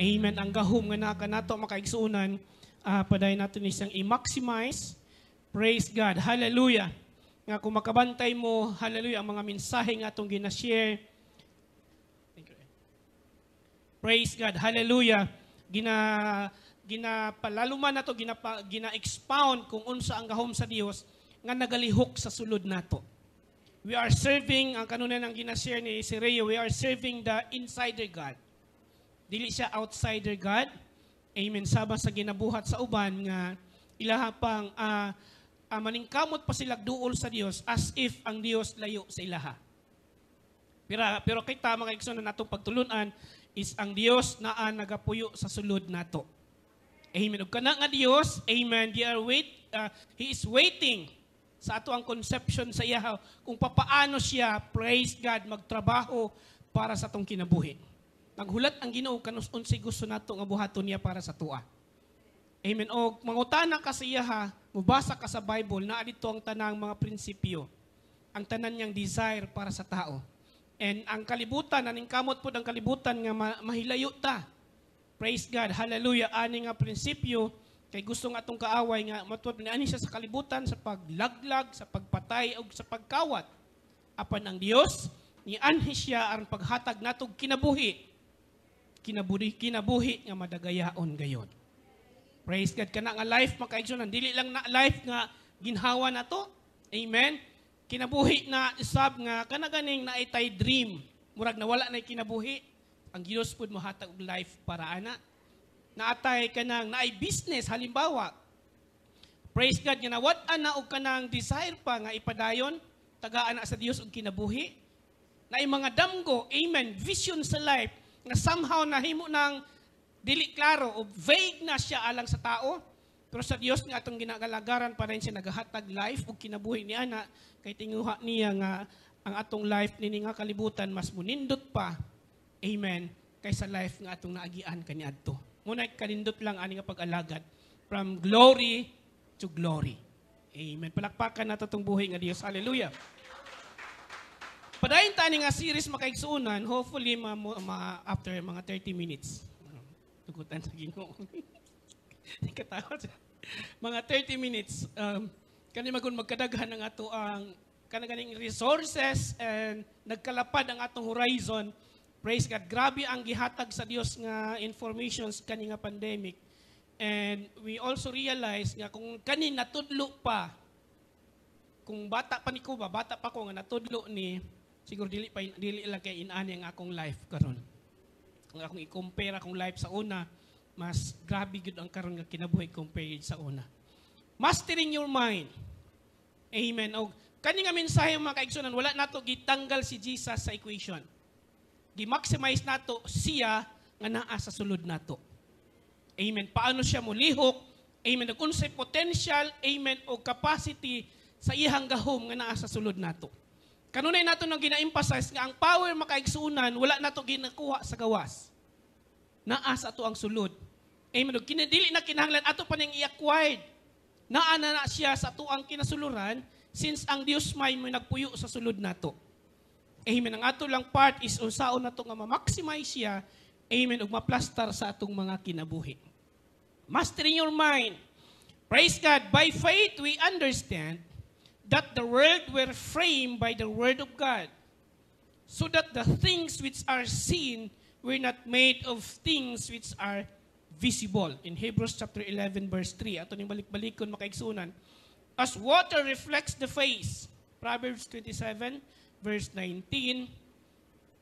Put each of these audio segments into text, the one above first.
Amen. Ang gahom nga naka nato makaigsuunan, paday nato ni siyang i-maximize. Praise God. Hallelujah. Nga kung makabantay mo, hallelujah, ang mga mensahe nga atong gina-share. Praise God. Hallelujah. Ginapalaluman nato, gina-expound kung unsa ang gahom sa Dios nga nagalihok sa sulod nato. We are serving, ang kanuna ng gina-share ni si Reo, we are serving the insider God. Dili siya outsider God. Amen. Sabang sa ginabuhat sa uban nga ilaha pang maningkamot pa sila duol sa Dios as if ang Dios layo sa ilaha. Pero kita mga igsoon na natong pagtulunan is ang Dios naa nagapuyo sa sulod nato. Amen. Ug kana nga Dios, amen, He is waiting sa ato ang conception sa iya kung papaano siya, praise God, magtrabaho para sa atong kinabuhi. Naghulat ang Ginoo kanus unsay gusto nato nga buhaton niya para sa tua. Amen. O mangutana ka sa iya, mubasa ka sa Bible, na dito ang tanang mga prinsipyo, ang tanan niyang desire para sa tao. And ang kalibutan, naningkamot po ang kalibutan nga mahilayo ta. Praise God, hallelujah. Ani nga prinsipyo, kay gusto nga atong kaaway nga matod ni ani siya sa kalibutan, sa paglaglag, sa pagpatay, o sa pagkawat. Apan ang Dios, ni anhi siya aron paghatag natog kinabuhi nga madagayaon gayon. Praise God. Kana nga life makaigsunan, dili lang na life nga ginhawa na to. Amen. Kinabuhi na isab nga kana ganing naitay dream. Murag nawala na kinabuhi. Ang Dios pud mohatag og life para ana. Naatay kanang naay business halimbawa. Praise God nga nawat-an na og kanang desire pa nga ipadayon tagaan na sa Dios og kinabuhi. Naay mga damgo, amen, vision sa life nga somehow nahimo nang dili klaro o vague na siya alang sa tao. Pero sa Dios nga atong ginagalagaran pa rin siya nagahatag life o kinabuhi ni ana kay tinguha niya nga ang atong life nini nga kalibutan mas munindot pa. Amen. Kaysa life nga atong naagian kaniadto. Muna kanindot lang ani nga pag-alagad from glory to glory. Amen. Palakpakan nato tong buhi nga Dios. Hallelujah. Padayon tani nga series makaigsuunan, hopefully after mga 30 minutes. Tugutan sa Ginoo. Katawa siya. Mga 30 minutes, kani magun magkadaghan ng ato ang kanaganing resources and nagkalapad ang atong horizon. Praise God. Grabe ang gihatag sa Dios nga informations kani nga pandemic. And we also realize nga kung kani natudlo pa, kung bata pa ni Kuba, bata pa ko nga natudlo ni, siguro dili lang kay inani ang akong life karon. Kung akong i-compare akong life sa una, mas grabe gud ang karon nga kinabuhi compared sa una. Mastering your mind. Amen. Og kani nga mensahe mga kaigsunan, wala nato gitanggal si Jesus sa equation. Gi-maximize nato siya nga naa sa sulod nato. Amen. Paano siya mulihok? Amen. Kung unsay potential, amen, o capacity sa iyang gahom nga naa sa sulod nato. Kanunay nato nang gina-emphasize nga ang power makaigsunan wala nato ginakuha sa gawas. Naa sa ato ang sulod. Amen. Kinadili na kinahanglan ato pa ning i-acquired. Naa na siya sa ato ang kinasuluran since ang Dios may nagpuyo sa sulod nato. Amen. Ang ato lang part is unsaon nato nga ma-maximize siya. Amen. Ug maplastar sa atong mga kinabuhi. Mastering your mind. Praise God. By faith we understand that the world were framed by the word of God, so that the things which are seen were not made of things which are visible. In Hebrews chapter 11 verse 3, ato ning balik-balikon makaigsunan. As water reflects the face, Proverbs 27 verse 19,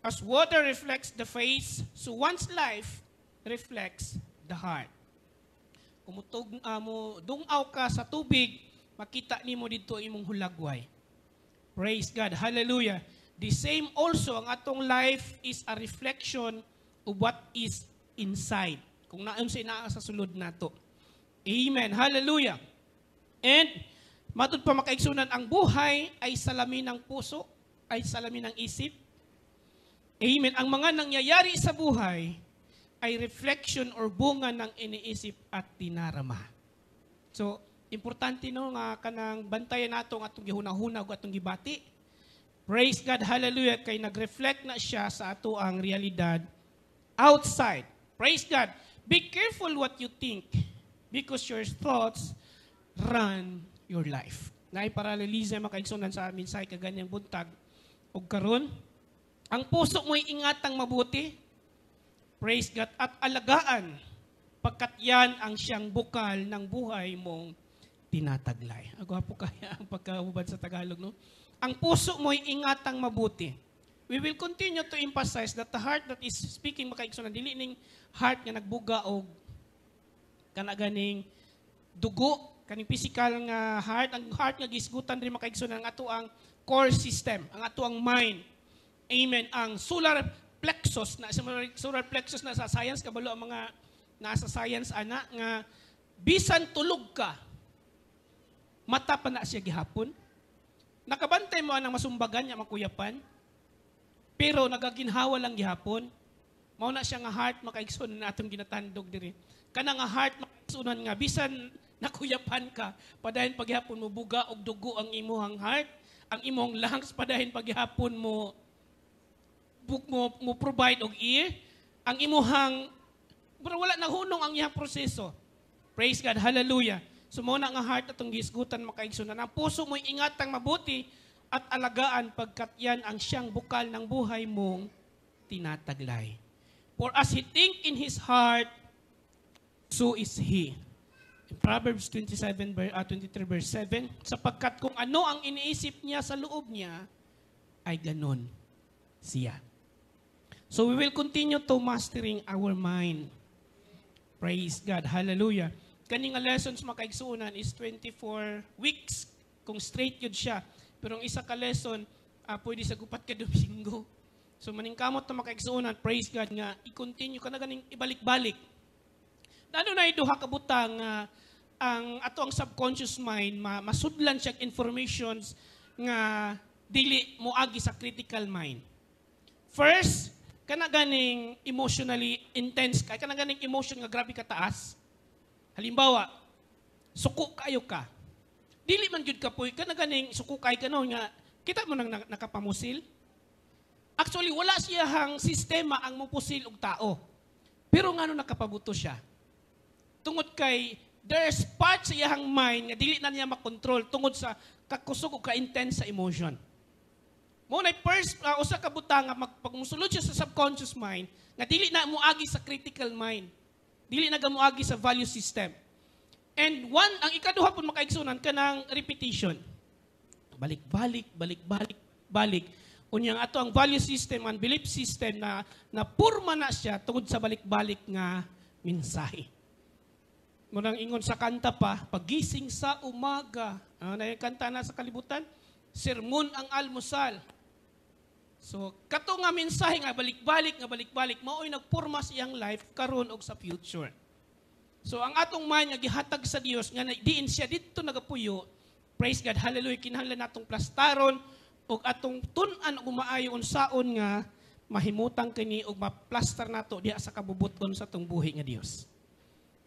as water reflects the face, so one's life reflects the heart. Kung dungaw ka sa tubig, makita nimo dito imong hulagway. Praise God. Hallelujah. The same also, ang atong life is a reflection of what is inside. Kung naon sa naa sa sulod nato. Amen. Hallelujah. And matud pa makaigsunan, ang buhay ay salamin ng puso, ay salamin ng isip. Amen. Ang mga nangyayari sa buhay ay reflection or bunga ng iniisip at dinarama. So, importante no nga kanang bantayan nato ang atong gihunahuna ug atong gibati. Praise God, hallelujah, kay nag-reflect na siya sa ato ang realidad outside. Praise God. Be careful what you think because your thoughts run your life. Naay paralelize makaigsunan sa amin sa kaganyang buntag o karon. Ang puso mo'y ingatang mabuti. Praise God. At alagaan pagkat yan ang siyang bukal ng buhay mong tinataglay. Agwapo kaya ang pagkahubad sa Tagalog, no? Ang puso mo'y ingatang mabuti. We will continue to emphasize that the heart that is speaking makaigsunan, dili ning heart nga nagbuga o kanaganing dugo, kaning physical nga heart, ang heart nga gisgutan rin makaigsunan ang ato ang core system, ang ato ang mind. Amen. Ang solar plexus na sa science kabalo ang mga nasa science ana nga bisan tulog ka mata pa na siya gihapon. Nakabantay mo ang masumbagan niya makuyapan. Pero nagaginhawa lang gihapon. Mao na siya nga heart makaigsunan na atong ginatandog diri. Kana nga heart makaigsunan nga bisan nakuyapan ka padayon paghapon mo buga og dugo ang imong heart, ang imong lungs padayon paghapon mo provide og ear, ang imuhang wala nahunong ang iyang proseso. Praise God, hallelujah. So mo na nga heart atong gisgutan makaigsunan. Ang puso mo'y ingatang mabuti at alagaan pagkat yan ang siyang bukal ng buhay mong tinataglay. For as he think in his heart, so is he. In Proverbs 23 verse 7, sapagkat kung ano ang iniisip niya sa loob niya, ay ganon siya. So we will continue to mastering our mind. Praise God. Hallelujah. Kaning nga lessons makaigsunan is 24 weeks kung straight yun siya. Pero ang isa ka lesson, pwede sa gupat ka Domingo. So maningkamot na makaigsunan, praise God nga, i-continue ka na ganing ibalik-balik. Lalo na duha ka butang ang ato ang subconscious mind, masudlan siya informations nga dili mo agi sa critical mind. First, kana ganing emotionally intense ka, kana ganing emotion nga grabe ka taas. Halimbawa, suko kayo ka. Dili man gyud ka puy, kana ganing suko kay kano nga kita mo nang nakapamusil. Actually wala siya hang sistema ang mupusil og tao. Pero ngano nakapabuto siya? Tungod kay there's part sa iyang mind nga dili na niya makontrol tungod sa kakusog o ka-intense sa emotion. Mo na first usa ka butang nga magpagmusulod siya sa subconscious mind nga dili na moagi sa critical mind. Dili na gamoagi sa value system. And one, ang ikaduha pud makaigsunan kanang repetition. Balik. Unyang ato ang value system and belief system na purma na siya tungod sa balik-balik nga mensahe. Munang ingon sa kanta pa, pagising sa umaga. Na yung kanta na sa kalibutan, sermon ang almusal. So, kato nga mensahe nga balik-balik, mao'y nagpurma sa iyang life karon og sa future. So, ang atong mind nga gihatag sa Dios nga diin siya dito nagapuyo, praise God, hallelujah, kinahanglan natong plastaron og atong tun-an og maayo unsaon nga mahimutang kini og ma-plaster nato diha sa kabubuton sa atong buhi nga Dios.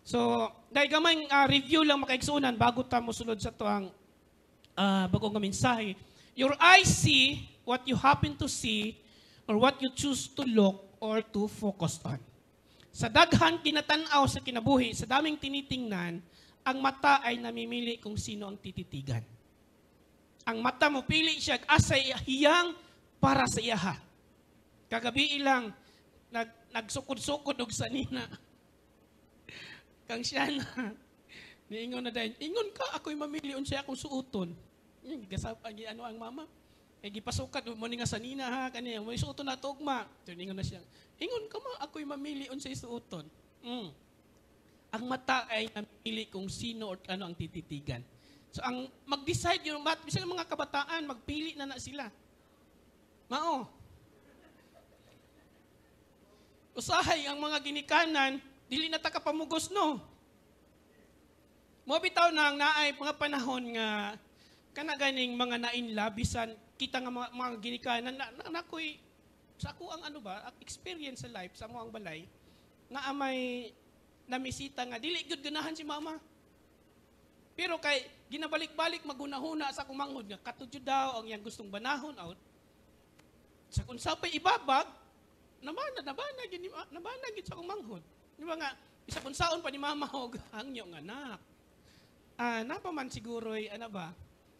So, dahil gamay review lang makaigsunan bago ta mosunod sa to ang bagong nga mensahe. Your eyes see what you happen to see or what you choose to look or to focus on. Sa daghan kinatanaw sa kinabuhi, sa daming tinitingnan, ang mata ay namimili kung sino ang tititigan. Ang mata mo pili siya asa hiyang para sa iyaha. Kagabi ilang nagsukod-sukod og sanina. Kang siya na niingon na dahil, ingon ka, ako'y mamili unsa akong suoton. Gasap ano ang mama. Gipasukat mo ni nga sanina ha kaniya, may suoton na tugma. Ingon na siya. Ingon ka ma, ako'y mamili unsay suoton. Ang mata ay namili kung sino o ano ang tititigan. So ang mag-decide yung bisan mga kabataan, magpili na sila. Mao. Usahay ang mga ginikanan, dili na ta kapamugos no. Mo bitaw nang naay mga panahon nga kana ganing mga na-inlove bisan kita nga mga ginikanan nakoy sa ako ang experience sa life sa mo ang balay nga amay namisita nga dili gyud ganahan si mama. Pero kay ginabalik-balik magunahuna sa kumanghod nga katudyo daw ang iyang gustong banahon out. Sa kung sa pay ibabag nabana gid sa kumanghod. ba nga, isa kung saon pa ni mama o hangyo nga anak. Napaman siguro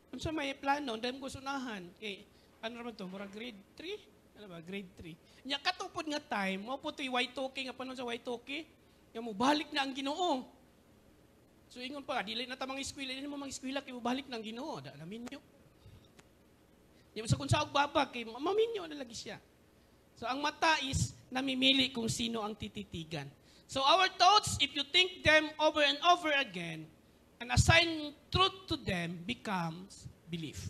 kung sa may plano, dahil ko sunahan, ano naman to, mura grade 3? Grade 3. Nya katupod nga time, mo po ito'y Y2K nga panon sa Y2K, yung mo balik na ang Ginoo. So ingon pa, dili na ta mga eskwela, dili mo mga eskwela, kaya mo balik na ang Ginoo, alamin nyo. Yung sa kung sa babag, kay maminyo na lagi siya. So ang mata is namimili kung sino ang tititigan. So our thoughts, if you think them over and over again, and assign truth to them becomes belief.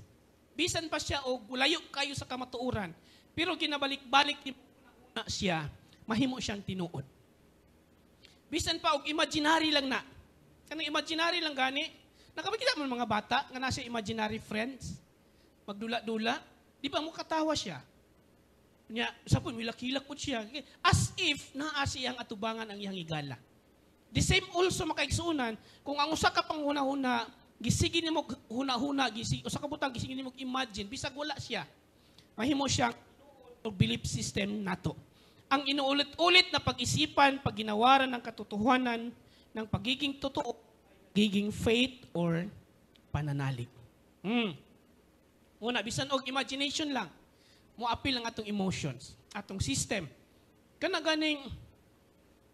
Bisan pa siya o gulayo kayo sa kamatuuran, pero ginabalik-balik na siya, mahimo siyang tinuod. Bisan pa og imaginary lang na. Kanang imaginary lang gani, nakabakita mo mga bata nga nasa imaginary friends, magdula-dula, di ba mo katawa siya? Nya, sapon milak-hilak po siya. As if naa siyang atubangan ang iyang higala. The same also makaigsuunan, kung ang usa ka pang huna-huna, gisigi nimo huna-huna, usa ka butang gisigi nimo imagine, bisag wala siya. Mahimo siyang belief system nato. Ang inuulit-ulit na pag-isipan, pagginawaran ng katotohanan, ng pagiging totoo, pagiging faith or pananalig. Una, bisan og imagination lang, mo appeal ang atong emotions, atong system. Kana ganing,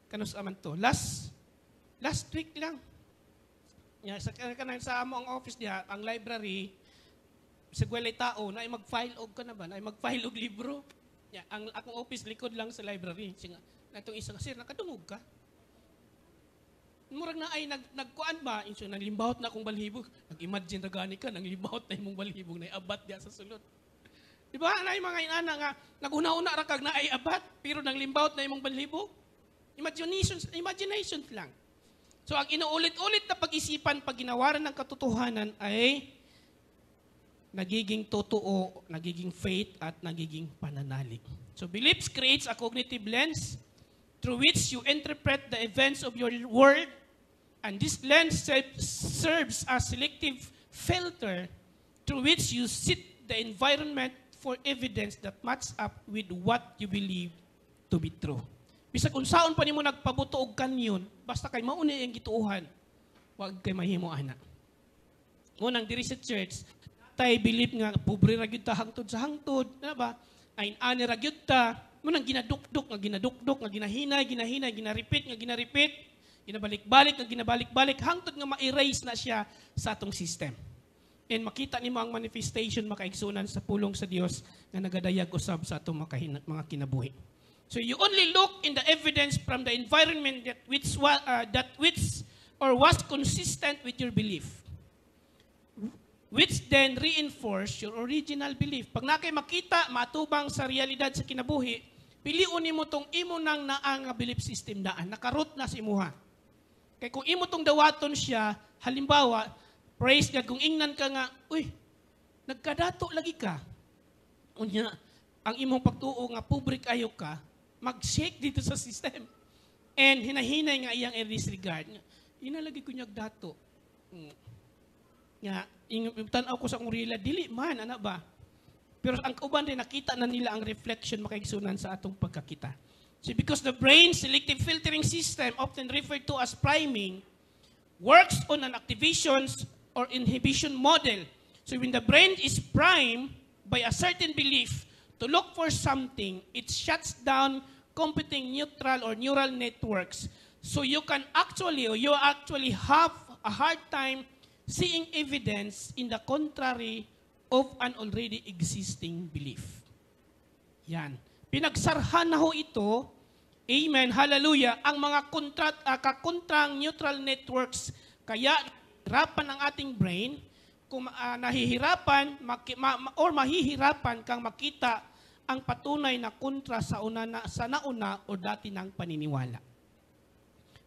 kanus aman to, last week lang, sa amo ang office diha, ang library, sa gwelay tao, na ay mag-file og ka na ba? Na ay mag-file og libro. Ang akong office, likod lang sa library. Singa, na itong isang sir, nakadungog ka. Murag na ay nagkuan ba? Inso, nanglimbahot na akong balhibog. Nag-imagine na gani ka, nanglimbahot na imong balhibog, na abat diya sa sulod. Diba? Na ay mga inana nga, nag-una-una rakag na ay abat, pero nanglimbahot na imong balhibog. Imaginations lang. So, ang inuulit-ulit na pag-isipan, pag-ginawaran ng katotohanan ay nagiging totoo, nagiging faith, at nagiging pananalig. So, beliefs creates a cognitive lens through which you interpret the events of your world, and this lens serves as selective filter through which you sit the environment for evidence that match up with what you believe to be true. Bisag unsaon pa nimo nagpabuto og kanyon, basta kay mauni ang gituuhan, wag kay mahimo ana. Ngunang diri sa church, tay believe nga pobre ra gyud ta hangtod sa hangtod, na ba? Ain ani ra gyud ta, munang ginadukdok, nga ginahinay, gina-repeat, ginabalik-balik, ginabalik-balik hangtod nga ma-erase na siya sa atong system. And makita nimo ang manifestation makaigsunan sa pulong sa Dios nga nagadayag usab sa atong mga kinabuhi. So you only look in the evidence from the environment that which was consistent with your belief, which then reinforce your original belief. Pag nakay makita, matubang sa realidad sa kinabuhi, piliun nimo tong imo nang naa nga belief system daan, nakaroot na sa imuha. Kay kung imo tong dawaton siya, halimbawa, praise God, kung ingnan ka nga, uy, nagkadato lagi ka. Unya, ang imong pagtuo nga public ayo ka, mag-shake dito sa system. And hinahinay nga iyang i-disregard. Inalagi ko niyag dato. Nga, tanaw ko sa akong rila, dili man, ana ba? Pero ang kauban rin, nakita na nila ang reflection makaigsunan sa atong pagkakita. So because the brain's selective filtering system, often referred to as priming, works on an activations or inhibition model. So when the brain is primed by a certain belief to look for something, it shuts down competing neutral or neural networks. So you actually have a hard time seeing evidence in the contrary of an already existing belief. Yan. Pinagsarhan na ho ito, amen, hallelujah, ang mga kakontrang neutral networks, kaya hirapan ang ating brain, kung nahihirapan or mahihirapan kang makita ang patunay na kontra sa nauna o dati ng paniniwala.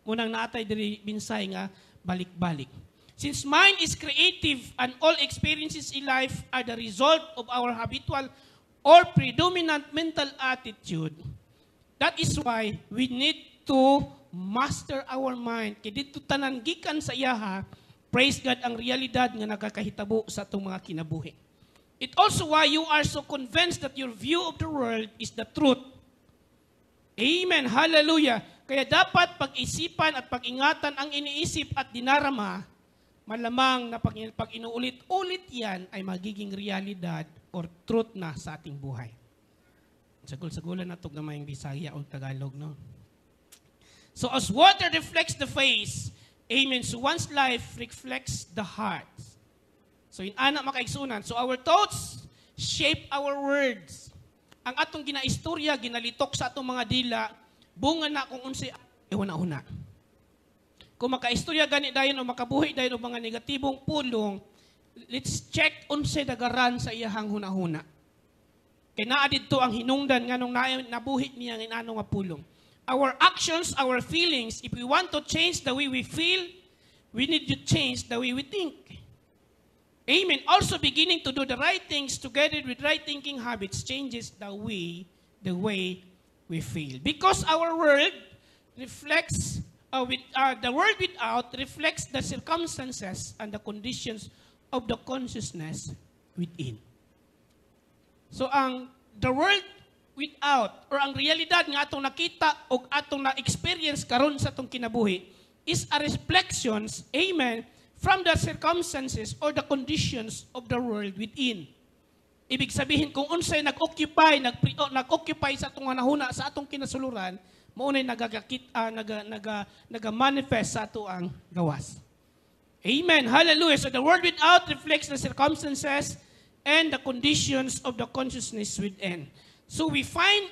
Munang naatay diri binsay nga balik-balik. Since mind is creative and all experiences in life are the result of our habitual or predominant mental attitude, that is why we need to master our mind. Kaya dito tanan gikan sa iyaha, praise God, ang realidad nga nagakahitabo sa itong mga kinabuhi. It also why you are so convinced that your view of the world is the truth. Amen. Hallelujah. Kaya dapat pag-isipan at pag-ingatan ang iniisip at dinarama, malamang na pag inuulit-ulit yan ay magiging realidad or truth na sa ating buhay. Sagul-sagulan na ito naman yung Bisaya o Tagalog, no? So as water reflects the face, amen, so one's life reflects the heart. So in anak makaigsunan, so our thoughts shape our words. Ang atong ginaistorya, ginalitok sa atong mga dila, bunga na kung unsi una-una. Kung makaistorya gani dayon o makabuhi dayon o mga negatibong pulong, let's check unsi dagaran sa iyahang hunahuna. Kay naa didto ang hinungdan nganong nabuhi niya ng anong nga pulong. Our actions, our feelings, if we want to change the way we feel, we need to change the way we think. Amen. Also beginning to do the right things together with right thinking habits changes the way we feel. Because our world reflects, the world without reflects the circumstances and the conditions of the consciousness within. So the world without, or ang realidad nga atong nakita o atong na-experience karon sa atong kinabuhi is a reflections, amen, from the circumstances or the conditions of the world within. Ibig sabihin, kung unsay nag-occupy sa atong nahuna, sa atong kinasuluran, maunay nag-manifest sa ato ang gawas. Amen. Hallelujah. So the world without reflects the circumstances and the conditions of the consciousness within. So we find,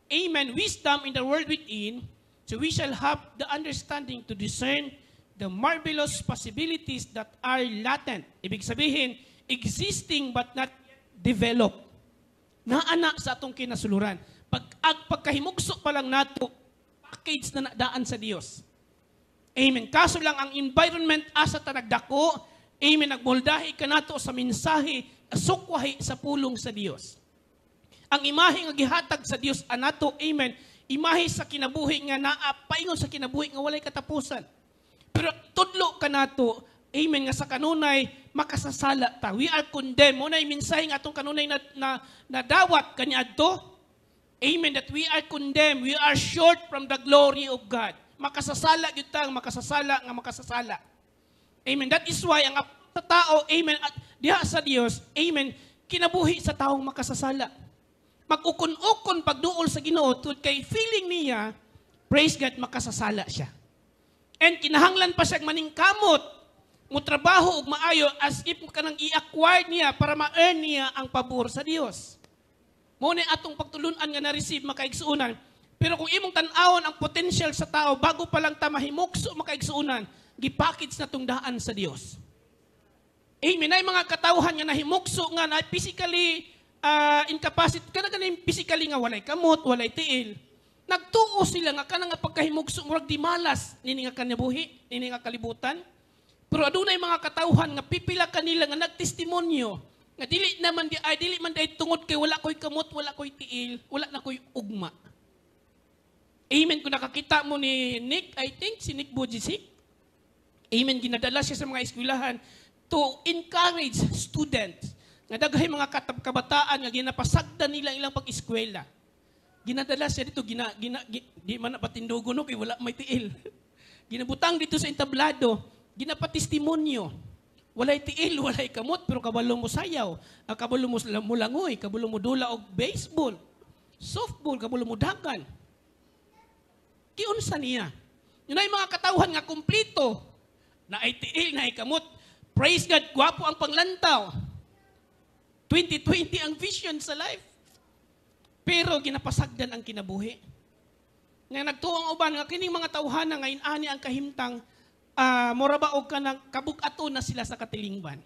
amen, wisdom in the world within, so we shall have the understanding to discern the marvelous possibilities that are latent. Ibig sabihin, existing but not developed. Naana sa atong kinasuluran. Pagkahimugso pa lang nato, package na nadaan sa Dios. Amen. Kaso lang ang environment asa ta nagdako, amen, nagmoldahi ka nato sa mensahe, sukwahi sa pulong sa Dios. Ang imahe nga gihatag sa Dios anato, amen, imahe sa kinabuhi nga paingon sa kinabuhi nga walay katapusan. Pero tudlo ka nato, amen, nga sa kanunay makasasala ta. We are condemned. Muna yung mensahe nga atong kanunay na dawat kaniadto. Amen, that we are condemned. We are short from the glory of God. Makasasala gyud ta, makasasala. Amen. That is why ang sa tao, amen, at diha sa Dios, amen, kinabuhi sa taong makasasala. Mag-ukon-ukon pagduol sa Ginoo tungod kay feeling niya, praise God, makasasala siya. And kinahanglan pa siya maningkamot, mo trabaho og maayo as if kanang i-acquire niya para ma-earn niya ang pabor sa Dios. Mo ni atong pagtulunan nga na-receive makaigsuunan. Pero kung imong tan-awon ang potential sa tao bago pa lang ta mahimukso makaigsuunan, gipackage na tong daan sa Dios. Amen. Ay mga katawhan nga nahimukso nga na physically incapacity, kanang physically nga walay kamot, walay tiil. Nagtuo sila nga kanang pagkahimugso murag di malas nini nga kanabuhi, nini nga kalibutan. Pero adunay mga katawhan nga pipila kanila nga nagtestimonyo nga dili man di tungod kay wala koy kamot, wala koy tiil, wala na koy ugma. Amen. Kung nakakita mo ni Nick, I think si Nick Bujisik, amen, ginadala siya sa mga eskwelahan to encourage students nga daghay mga kabataan nga ginapasagdan nila ilang pag-eskwela. Ginadala siya dito, di man napatindogo no, kay wala may tiil. Ginabutang dito sa entablado, ginapatestimonyo. Walay tiil, walay kamot, pero kabalo mo sayaw, kabalo mo langoy, kabalo mo dula og baseball, softball, kabalo mo dagan. Kiunsa niya? Yun ay mga katawhan nga kumplito, na ay tiil, na ay kamot. Praise God, gwapo ang panglantaw. 2020 ang vision sa life. Pero ginapasagdan ang kinabuhi. Nga nagtuong uban nga kining mga tawhana ngayon ani ang kahimtang morabaog ka ng kabug-ato na sila sa katilingban.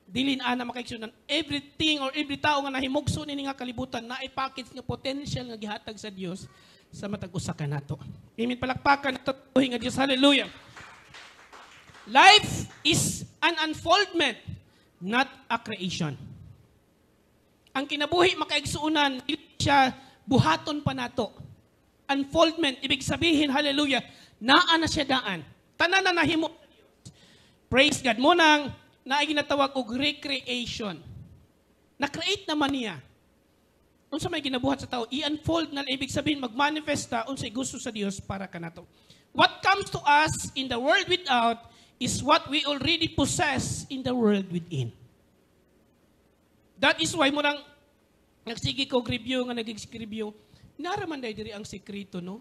Dilin ana makaigsunan everything or every tao nga nahimugso nini nga kalibutan na ay package nga potential nga gihatag sa Dios sa matag usa ka nato. Amen, palakpakan nato nga Dios. Hallelujah. Life is an unfoldment, not a creation. Ang kinabuhi makaigsuunan, siya buhaton pa nato. Unfoldment, ibig sabihin, hallelujah, naa na siya daan. Tanan na nahimo. Praise God. Munang naay ginatawag og recreation. Na-create naman niya. unsa may ginabuhat sa tao, i-unfold na ibig sabihin magmanifesta unsay gusto sa Dios para kanato. What comes to us in the world without is what we already possess in the world within. That is why mo nang nagsige ko review nga nag-review, naraman diri ang sekreto no.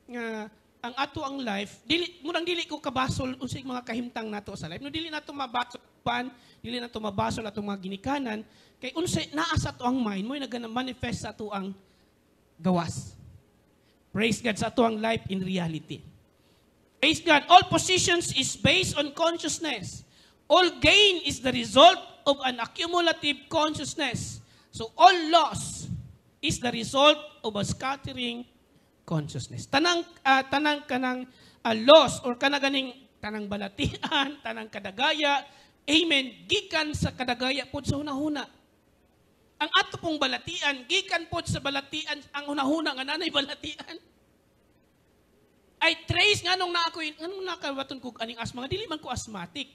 Nga ang ato ang life, dili ko kabasol unsay mga kahimtang nato sa life. No dili nato mabasol dili nato mabasol atong mga ginikanan kay unsay naa sa ato ang mind mo nagana-manifest sa ato ang gawas. Praise God sa ato ang life in reality. Praise God. All positions is based on consciousness. All gain is the result of an accumulative consciousness. So all loss is the result of a scattering consciousness. Tanang kanang loss or kanaganing tanang balatian, tanang kadagaya, amen, gikan sa kadagaya pod sa hunahuna. Ang ato pong balatian, gikan pod sa balatian, ang hunahuna nga nanay balatian. I trace nga nung na ako, anong nakabaton ko aning asma, nga dili man ko asthmatic.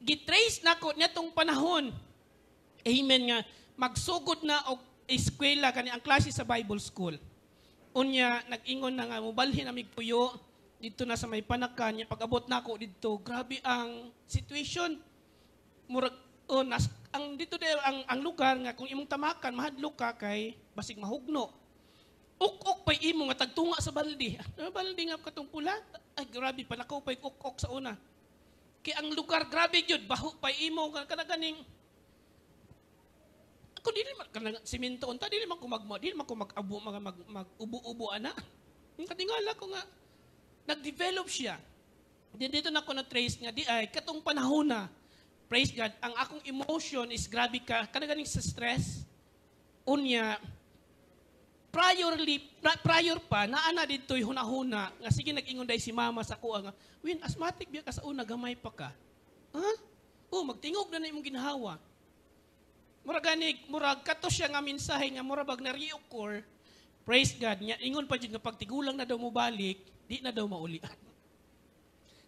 Gitrace na ko nitong panahon, amen nga, magsugod na og eskwela kani ang klase sa Bible School. Unya, nag-ingon na nga, mubalhin amig puyo, dito na sa may panakan, niya pag-abot na ako dito, grabe ang situation. Murag, dito ang lugar nga, kung imong tamakan, mahadlok ka kay basig mahugno. Uk-uk pa'y imo nga tagtunga sa baldi. Baldi nga katong pula, ay grabe, panakaw pa'y uk-uk sa una. Kaya ang lugar, grabe yun, baho pa'y imo, kanaganing, ako dili man kanang simento unta dili man ko mag-abo mag-ubo-ubo ana. Yung katingala ko nga nag-develop siya. Dito na ko na trace nga di ay katong panahon na praise God ang akong emotion is grabe ka kanaganing sa stress. Unya prior pa naana ditoy hunahuna nga sige nag-ingon day si mama sa kuha nga win asthmatic biya ka sa una gamay pa ka. Ha? Magtingog na imong ginhawa. Murag kato siya nga mensahe nga murag na reoccur. Praise God. Ingon pa dyan nga pagtigulang na daw mo balik, di na daw maulian.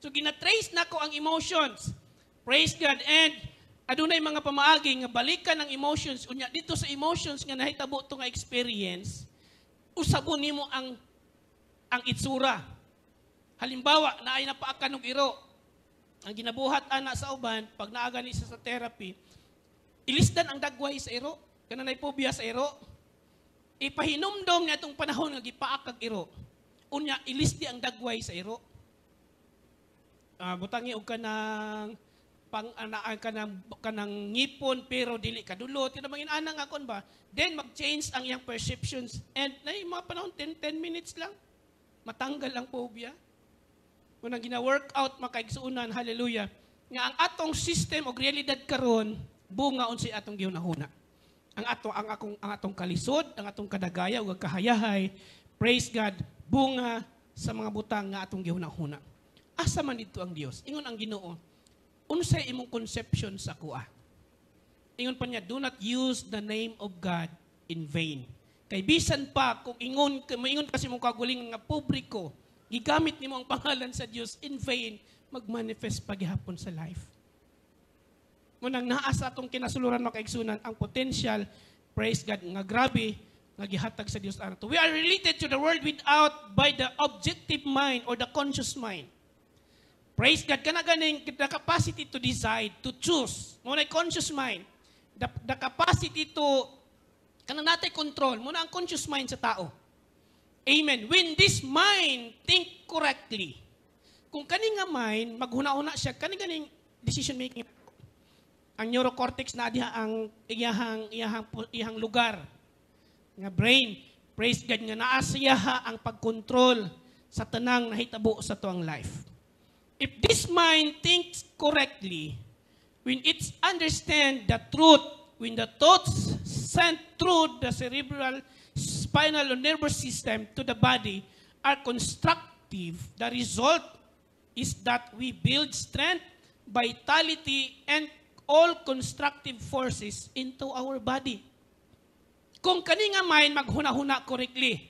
So gina-trace na ko ang emotions. Praise God. And adunay mga pamaagi nga balikan ang emotions. Unya dito sa emotions nga nahitabo to nga experience, usabon nimo ang itsura. Halimbawa, naay napaakan og iro. Ang ginabuhat ana sa uban pag naaga ni sa therapy, ilisdan ang dagway sa iro. Kananay phobia sa iro. Ipahinumdom niya itong panahon nga gipaakag iro. Unya, ilisdi ang dagway sa iro. Butangi og kanang kanang ngipon pero dili kadulot. Kaya namang inanang akon ba? Then mag-change ang iyang perceptions. And na mga panahon, 10 minutes lang. Matanggal ang phobia. Kung gina-workout, makaigsuunan, hallelujah. Nga ang atong system o realidad karon bunga unsay atong gihunahuna. Ang atong kalisod, ang atong kadagaya ug kahayahay, praise God, bunga sa mga butang nga atong gihunahuna. Asa man dito ang Dios? Ingon ang Ginoo, unsay imong conception sa kuha? Ingon pa niya, do not use the name of God in vain. Kay bisan pa kung maingon kasi mong kaguling nga publiko, gigamit nimo ang pangalan sa Dios in vain, magmanifest paghihapon sa life. Munang naa sa atong kinasuluran makaigsunan ang potential, praise God, nga grabe, nga gihatag sa Dios ato. We are related to the world without by the objective mind or the conscious mind. Praise God, kanaganing the capacity to decide, to choose. Muna conscious mind. The capacity to, kanang natay control. Muna ang conscious mind sa tao. Amen. When this mind think correctly, kung kaning nga mind, maghuna-una siya, kaning decision making. Ang neurocortex na diha ang iyahang lugar nga brain, praise God nga naa siya ang pagkontrol sa tanang nahitabo sa tuang life. If this mind thinks correctly, when it understand the truth, when the thoughts sent through the cerebral, spinal, or nervous system to the body are constructive, the result is that we build strength, vitality, and all constructive forces into our body. Kung kani nga mind maghuna-huna correctly.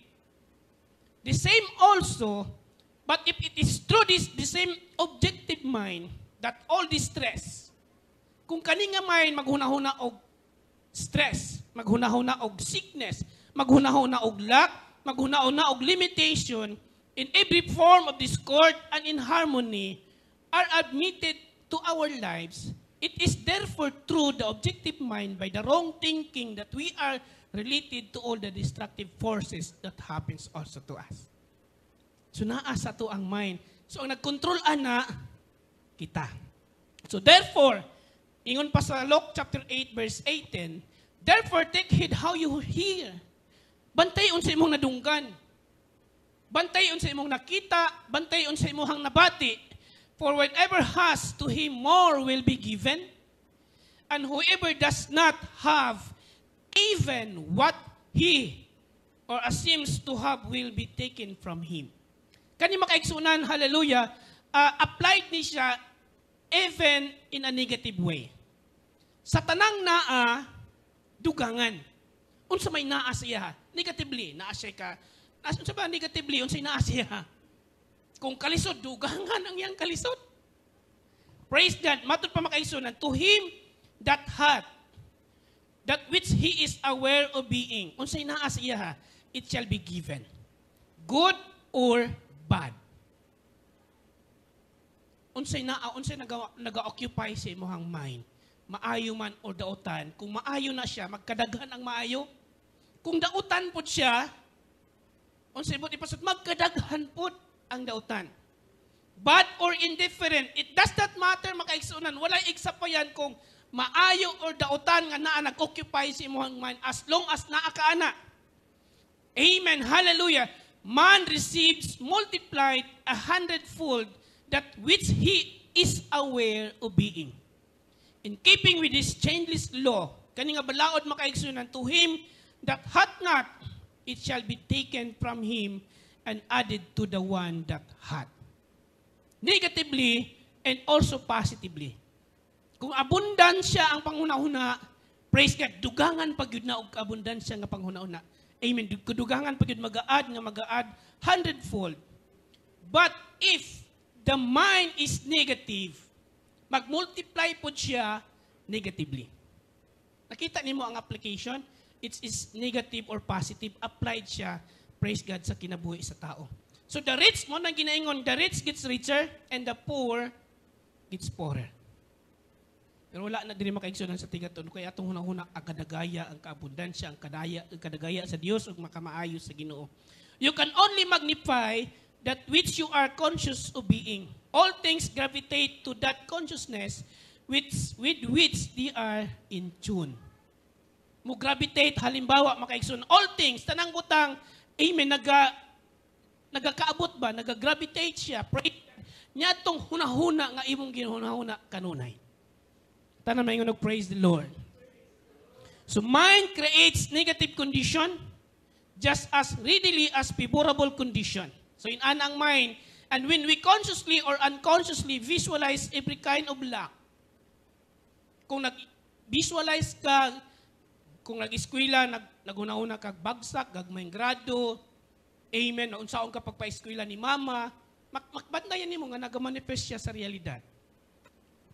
The same also, but if it is through the same objective mind that all this stress, kung kani nga mind maghuna-huna og stress, maghunahuna og sickness, maghunahuna og lack, maghunahuna og limitation, in every form of discord and inharmony are admitted to our lives. It is therefore through the objective mind by the wrong thinking that we are related to all the destructive forces that happens also to us. So naa sa to ang mind. So ang nagkontrol ana, kita. So therefore, ingon pa sa Luke chapter 8 verse 18, therefore take heed how you hear. Bantayon sa imong nadunggan. Bantayon sa imong nakita, bantayon sa imong nabati. For whatever has to him more will be given, and whoever does not have even what he or assumes to have will be taken from him. Kani makaigsunan, hallelujah, applied ni siya even in a negative way. Sa tanang naa, dugangan. Unsa may naa siya? Negatively, naa siya ka. Unsa ba negatively? Unsay naa siya? Kung kalisod, dugangan ang iyang kalisod. Praise God. Matod pa makaigsunan, to him that hath, that which he is aware of being, unsay naa siya, it shall be given. Good or bad. Unsay nag-occupy sa imong mind. Maayo man o dautan. Kung maayo na siya, magkadaghan ang maayo. Kung dautan po siya, unsay mo ipasot, magkadaghan po ang dautan. Bad or indifferent, it does not matter makaigsunan. Wala igsapayan kung maayo or dautan nga naa nag-occupy sa imong mind as long as naa ka ana. Amen. Hallelujah. Man receives multiplied 100-fold that which he is aware of being. In keeping with this changeless law, kani nga balaod makaigsunan, to him that hath not, it shall be taken from him and added to the one that hath. Negatively and also positively. Kung abundansya ang panghuna-huna, praise God, dugangan pag yun na og abundansya nga panghuna-huna. Amen. Dugangan pag yun mag-add 100-fold. But if the mind is negative, mag-multiply po siya negatively. Nakita niyo ang application? It is negative or positive. Applied siya, praise God, sa kinabuhi sa tao. So the rich, mo nang ginaingon, the rich gets richer and the poor gets poorer. Pero wala na din makaigsunan sa tigaton. Kaya atong hunahuna, ang kadagaya, ang kaabundansya, ang kadagaya sa Diyos ug makamaayos sa Ginoo. You can only magnify that which you are conscious of being. All things gravitate to that consciousness with which they are in tune. Mo gravitate, halimbawa, makaigsunan, all things, tanang butang, amen, nagakaabot ba, nagagravitate siya, pray, niya itong hunahuna nga imong ginhunahuna kanunay. Tanan may nag praise the Lord. So mind creates negative condition just as readily as favorable condition. So in anang mind, and when we consciously or unconsciously visualize every kind of lack, kung nag-visualize ka, kung nag-eskwela, nagunahuna kag bagsak, gagmayng grado, amen, naunsaon ka pagpa-eskwela ni mama, makbandayan nimo nga nagamanifest siya sa realidad.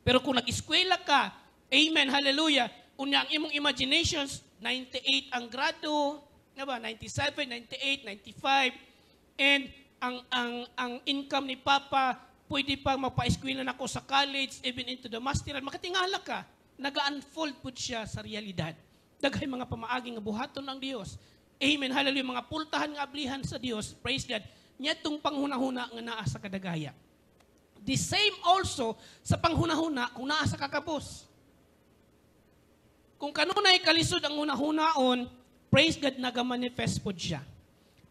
Pero kung nag-eskwela ka, amen, hallelujah, unya ang imong imaginations, 98 ang grado, diba? 97, 98, 95, and ang income ni Papa, pwede pa magpa-eskwela na ko sa college, even into the masteral, makatingala ka, naga-unfold po siya sa realidad. Daghay mga pamaaging nga buhaton ng Dios. Amen, hallelujah, mga pultahan nga ablihan sa Dios, praise God, niya itong panghunahuna nga naa sa kadagaya. The same also sa panghunahuna kung naa sa kakabos. Kung kanunay kalisod ang hunahunaon, praise God, naga-manifest po siya.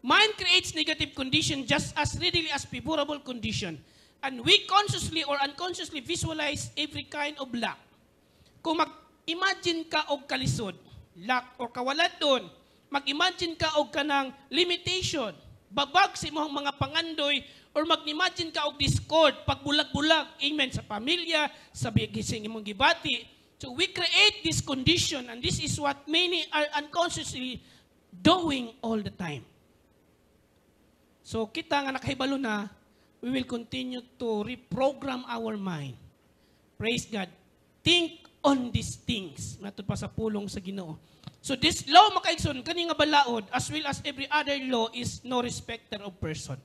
Mind creates negative condition just as readily as favorable condition. And we consciously or unconsciously visualize every kind of lack. Kung mag-imagine ka og kalisod, lack or kawalan doon, mag-imagine ka og kanang limitation, babag sa imong mga pangandoy, or mag-imagine ka og discord, pagbulag-bulag, amen, sa pamilya, sa gising imong gibati. So we create this condition, and this is what many are unconsciously doing all the time. So kita nga nakahibalo na, we will continue to reprogram our mind. Praise God. Think on these things. Matod pa sa pulong sa Ginoo. So this law, makaigsoon, kani nga balaod, as well as every other law, is no respecter of person.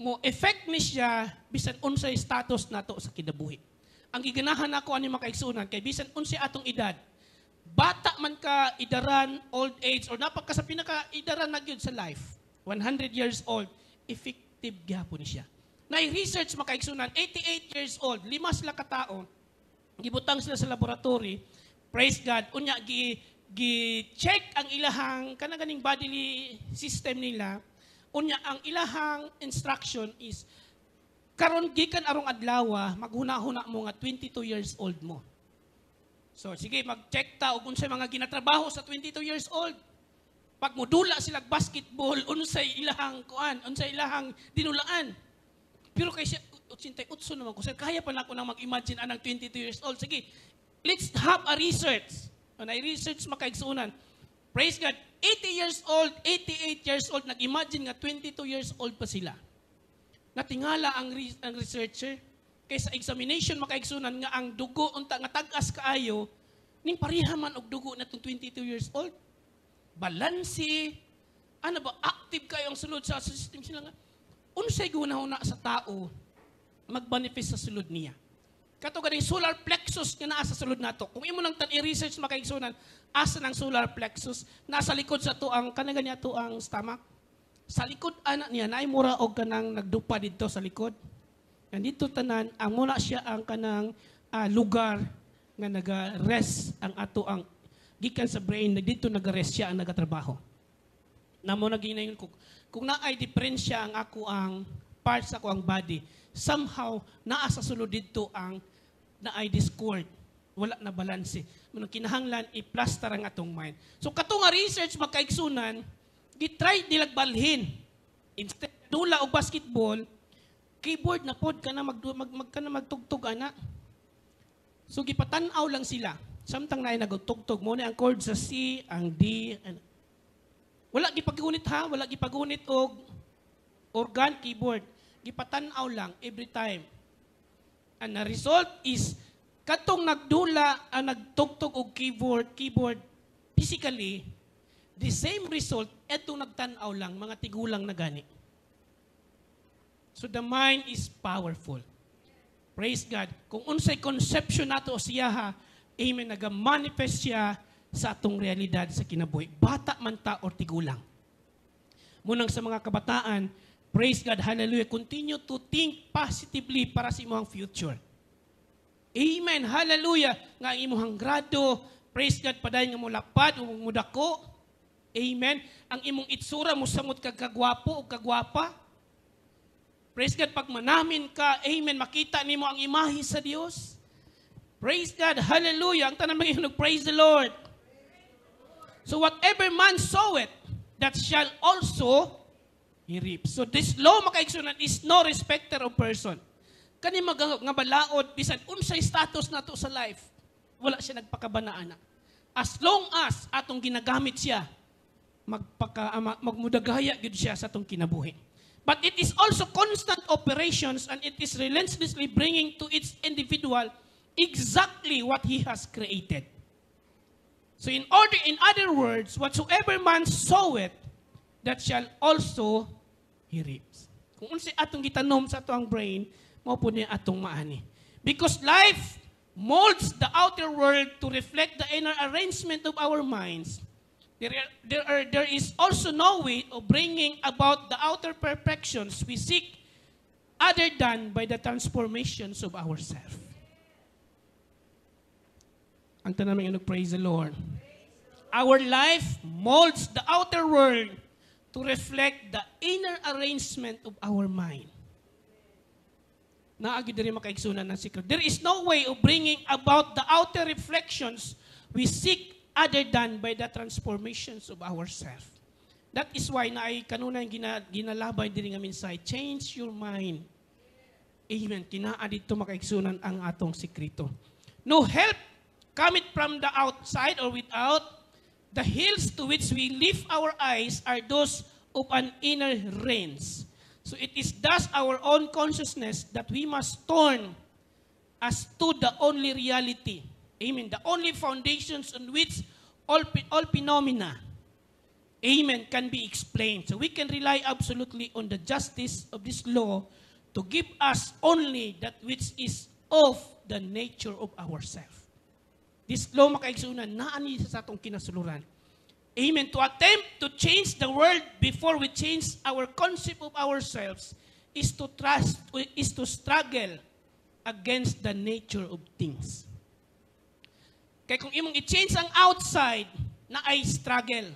Mo effect ni siya bisan unsay status nato sa kinabuhi. Ang giganahan nako ani makaigsunan kay bisan unsay atong edad, bata man ka, idaran, old age, or napaka sa pinaka-idaran na gyud sa life, 100 years old, effective gyapon siya. Na-research makaigsunan, 88 years old, 5 sila katao, gibutang sila sa laboratory, praise God, unya gi-check ang ilahang kanaganing bodily system nila, unya ang ilahang instruction is karon gikan arong adlaw maghuna-huna mo nga 22 years old mo. So sige, mag-check ta og unsay mga ginatrabaho sa 22 years old. Pag modula sila basketball, unsay ilahang kuan, unsay ilahang dinulaan. Pero kay siya 88 naman ko, sir, kaya pa na ako nang mag-imagine anang 22 years old. Sige, let's have a research. Na-research makaigsunan. Praise God. 80 years old, 88 years old, nag-imagine nga 22 years old pa sila. Natingala ang researcher, kaysa examination makaigsunan nga ang dugo, unta nga tag-as kaayo, ning pariha man og dugo na itong 22 years old. Balansi, ano ba, active kayo ang sulod sa system sila nga. Unsay gunahuna sa tao, mag-manifest sa sulod niya. Kato ganing solar plexus nga naa sa sulod nato. Kung imo nang i-research makaigsunan, asa ng solar plexus, nasa likod sa tuang kanaga niya tuang stomach. Sa likod anak niya naay mura og kanang nagdupa didto sa likod. Nandito tanan ang muna siya ang kanang lugar nga naga-rest ang ato ang gikan sa brain, dito naga-rest siya ang nagatrabaho. Namo naginayon ko kung naay diferensya ang ako ang parts ako ang body, somehow naa sa sulod dito ang naay discord, wala na balanse. Manong kinahanglan i-plaster ang atong mind. So kato nga research makaigsunan, gitry nilag balhin. Instead dula og basketball, keyboard na pod ka na magtugtog ana. So gipatan-aw lang sila. Samtang naay nagtugtog mo na ang chord sa C, ang D, wala gipagunit ha, wala gipagunit og organ keyboard. Gipatan-aw lang every time. And the result is katong nagdula ang nagtugtog og keyboard physically, the same result etong nagtan-aw lang mga tigulang na gani. So the mind is powerful. Praise God. Kung unsay conception nato siya ha, amen, naga-manifest siya sa atong realidad sa kinabuhi. Bata man ta or tigulang. Munang sa mga kabataan, praise God, hallelujah, continue to think positively para sa imong future. Amen, hallelujah. Nga ang imong grado, praise God, padayon nga mo lapad, mo dako. Amen. Ang imong itsura mo samot kag kagwapo o kagwapa. Praise God, pag manamin ka, amen, makita nimo ang imahe sa Dios. Praise God, hallelujah. Ang tanan mga praise the Lord. So whatever man soweth, that shall also he reap. So this law makaigsunan is no respecter of person. Kani nga balaod bisan unsay status nato sa life, wala siya nagpakabanaana. As long as atong ginagamit siya, magmudagaya gyud siya sa atong kinabuhi. But it is also constant operations and it is relentlessly bringing to its individual exactly what he has created. So in other words, whatsoever man soweth, that shall also he reaps. Kung unsay atong gitanom sa atong brain, mao po niya atong maani. Because life molds the outer world to reflect the inner arrangement of our minds. There is also no way of bringing about the outer perfections we seek other than by the transformations of ourselves. Ang tanaming praise the Lord. Our life molds the outer world to reflect the inner arrangement of our mind. Naagi diri makaigsunan ng secret. There is no way of bringing about the outer reflections we seek other than by the transformations of ourselves. That is why naay kanunay ginalabay diri nga minsay, change your mind. Amen. Tinaa dito makaigsunan ang atong sekreto. No help cometh from the outside or without. The hills to which we lift our eyes are those of an inner range. So it is thus our own consciousness that we must turn as to the only reality. Amen. The only foundations on which all phenomena, amen, can be explained. So we can rely absolutely on the justice of this law to give us only that which is of the nature of ourselves. This law, makaigsunan, naani sa atong kinasuluran. Amen. To attempt to change the world before we change our concept of ourselves is to struggle against the nature of things. Kaya kung imong i-change ang outside, na ay struggle.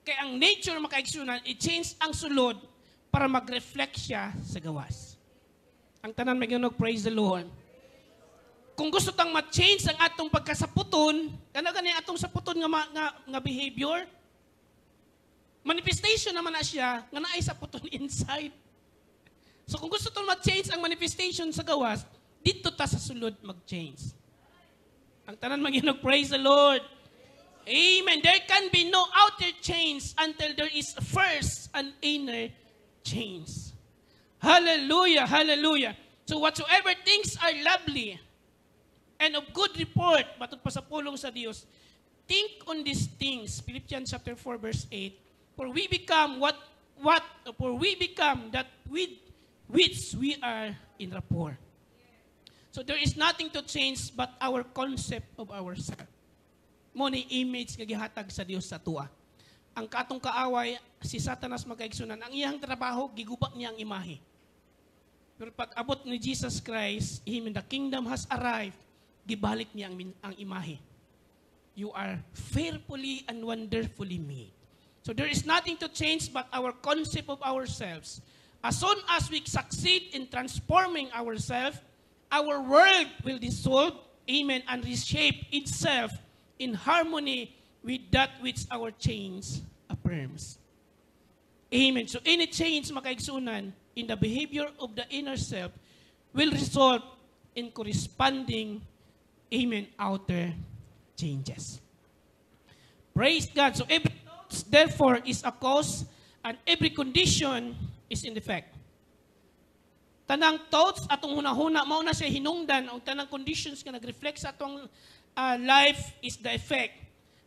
Kaya ang nature makaigsunan, i-change ang sulod para mag-reflect siya sa gawas. Ang tanan magyonog, praise the Lord. Kung gusto tang ma-change ang atong pagkasaputon, kanang atong saputon nga behavior, manifestation naman na siya, nga naay saputon inside. So kung gusto tong ma-change ang manifestation sa gawas, dito ta sa sulod mag-change. Ang tanan magyonog, praise the Lord. Amen. There can be no outer change until there is first an inner change. Hallelujah, hallelujah. So whatsoever things are lovely and of good report, matod pa sa pulong sa Dios, think on these things. Philippians chapter 4 verse 8. For we become that with which we are in rapport. So there is nothing to change but our concept of ourselves. Mo ni image nga gihatag sa Dios sa tua. Ang katong kaaway, si Satanas magkaigsunan, ang iyang trabaho, giguba niya ang imahe. Pero pag abot ni Jesus Christ, Amen, the kingdom has arrived, gibalik niya ang imahe. You are fearfully and wonderfully made. So there is nothing to change but our concept of ourselves. As soon as we succeed in transforming ourselves, our world will dissolve, amen, and reshape itself in harmony with that which our change affirms. Amen. So any change, makaigsunan, in the behavior of the inner self will result in corresponding, amen, outer changes. Praise God. So every thought, therefore, is a cause, and every condition is in effect. Tanang thoughts atong hunahuna mao na siya hinungdan, ang tanang conditions nga nag-reflect sa atong life is the effect.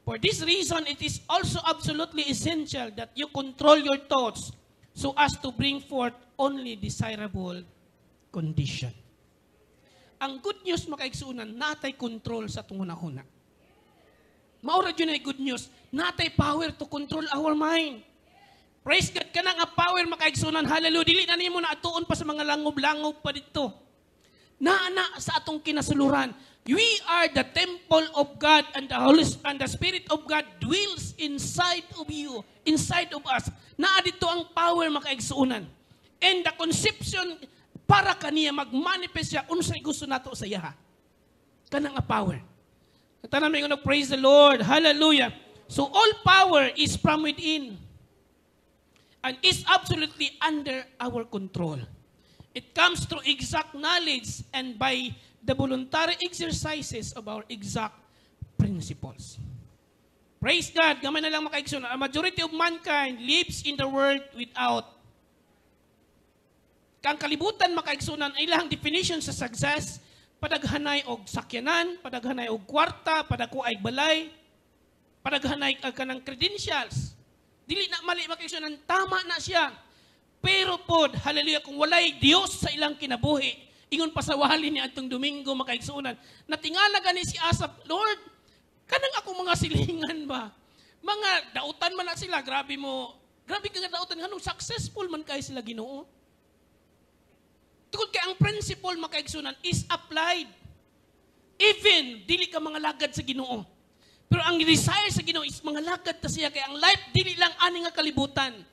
For this reason, it is also absolutely essential that you control your thoughts so as to bring forth only desirable condition. Ang good news makaigsunan, natay control sa atong hunahuna. Maura yun ay good news, natay power to control our mind. Praise God, ka na nga power makaigsunan. Hallelujah. Dili na nimo na atuon pa sa mga langob-langob pa dito. Naana sa atong kinasuluran. We are the temple of God, and the Spirit of God dwells inside of you, inside of us. Naa dito ang power makaigsunan. And the conception para kaniya mag-manifest siya unsay gusto nato sa yaha. Kana nga power. Tanan may praise the Lord. Hallelujah. So all power is from within. And is absolutely under our control. It comes through exact knowledge and by the voluntary exercises of our exact principles. Praise God. Gamay na lang makaigsunan. A majority of mankind lives in the world without. Kang kalibutan makaigsunan, ilang definition sa success, padaghanay og sakyanan, padaghanay og kwarta, padakuay balay, padaghanay kanang credentials. Dili na mali makaigsunan, tama na siya. Pero pod, hallelujah, kung walay Dios sa ilang kinabuhi, ingon pasawali ni atong Domingo makaigsunan, natingala gani si Asap, Lord, kanang ako mga silingan ba? Mga dautan man na sila, grabe ka nga dautan, ganun successful man kayo sila Ginoo. Tungkol kay ang principle makaigsunan is applied. Even, dili ka mga lagad sa Ginoo. Pero ang desire sa Ginoo is mga lagad ta siya, kaya ang life, dili lang ani nga kalibutan.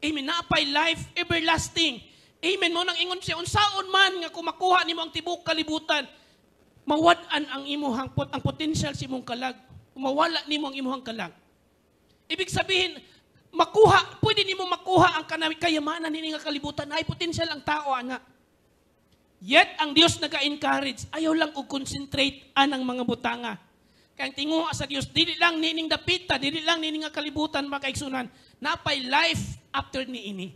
Amen. Naapay life everlasting. Amen. Mo nang ingon siya, unsaon man nga kumakuha nimo ang tibok kalibutan, mawad-an ang imuhang ang potential sa imong kalag. Mawala nimo ang imuhang kalag. Ibig sabihin, pwede nimo makuha ang kayamanan nini nga kalibutan, ay potential ang tao ana. Yet ang Dios naga-encourage, ayaw lang og concentrate anang mga butanga. Kaya tinguha sa Dios, dili lang nining dapita, dili lang nining nga kalibutan makaigsunan, napay life after niini.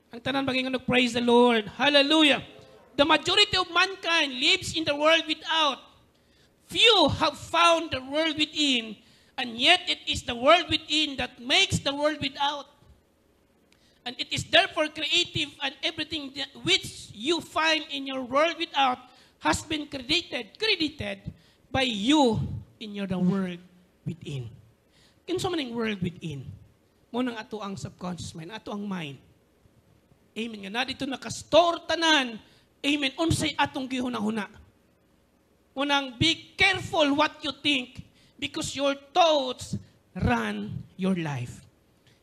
Ang tanan bagay nga praise the Lord. Hallelujah. The majority of mankind lives in the world without. Few have found the world within, and yet it is the world within that makes the world without. And it is therefore creative, and everything which you find in your world without has been credited by you in your the world within. Kinsa man ang world within? Mo nang ato ang subconscious mind, ato ang mind. Amen. Nga na dito nakastore tanan. Amen. Unsay atong gihuna-huna. Unang, be careful what you think because your thoughts run your life.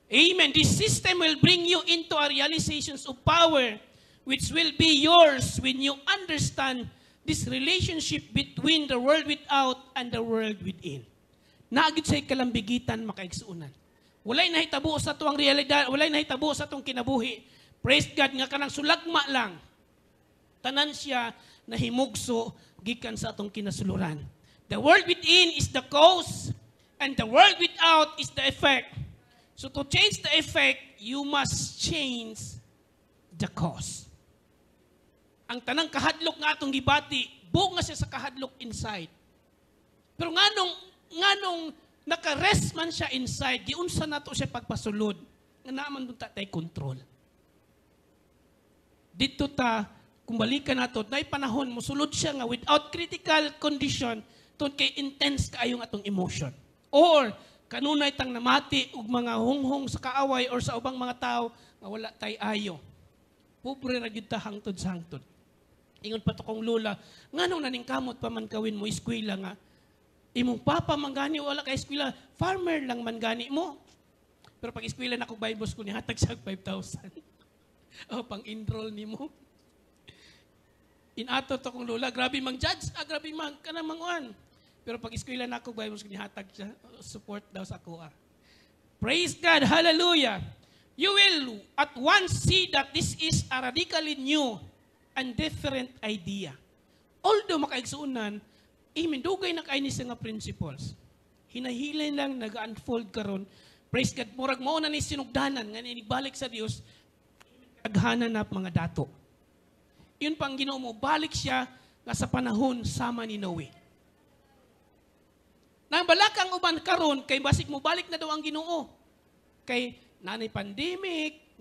Amen. This system will bring you into a realizations of power which will be yours when you understand this relationship between the world without and the world within. Naagid say kalambigitan makaigsuunan. Walay nahitabo sa tuwang realidad, walay nahitabo sa tuwang kinabuhi. Praise God nga kanang sulagma lang. Tanan siya nahimugso gikan sa atong kinasuluran. The world within is the cause and the world without is the effect. So to change the effect, you must change the cause. Ang tanang kahadlok nga atong gibati, bunga siya sa kahadlok inside. Pero nganong naka-rest man siya inside, giunsa nato siya pagpasulod, nga naman doon tay control. Dito kung balikan nato, na panahon, musulod siya nga without critical condition, to kay intense kaayong atong emotion. Or, kanunay tang namati ug mga hunghong sa kaaway or sa ubang mga tao, nga wala tay ayo. Pobre ra gyud ta hangtod sa hangtod. Ingon pa to kong lula, nganong naningkamot pa man kawin mo eskwela nga, imong papa manggani wala ka eskwela, farmer lang man gani mo. Pero pag eskwela na ko Bible school ni hatag siya 5,000. O pang enroll nimo. Inato to kong lula, grabe mang judge, grabe mang kanang manguan. Pero pag eskwela na ko Bible school ni hatag siya, support daw sa ako. Praise God, hallelujah. You will at once see that this is a radically new and different idea. Although makaigsuunan, amen, dugay na kayo nga principles. Hinahilay lang, nag-unfold karon. Praise God, murag mo na ni sinugdanan, nga nibalik sa Dios, kaghanan na mga dato. Yun pang Ginoo mo, balik siya nga sa panahon sama ni Noe. Nang balakang uban karon, kay basig mo balik na daw ang Ginoo. Kay nanay pandemic,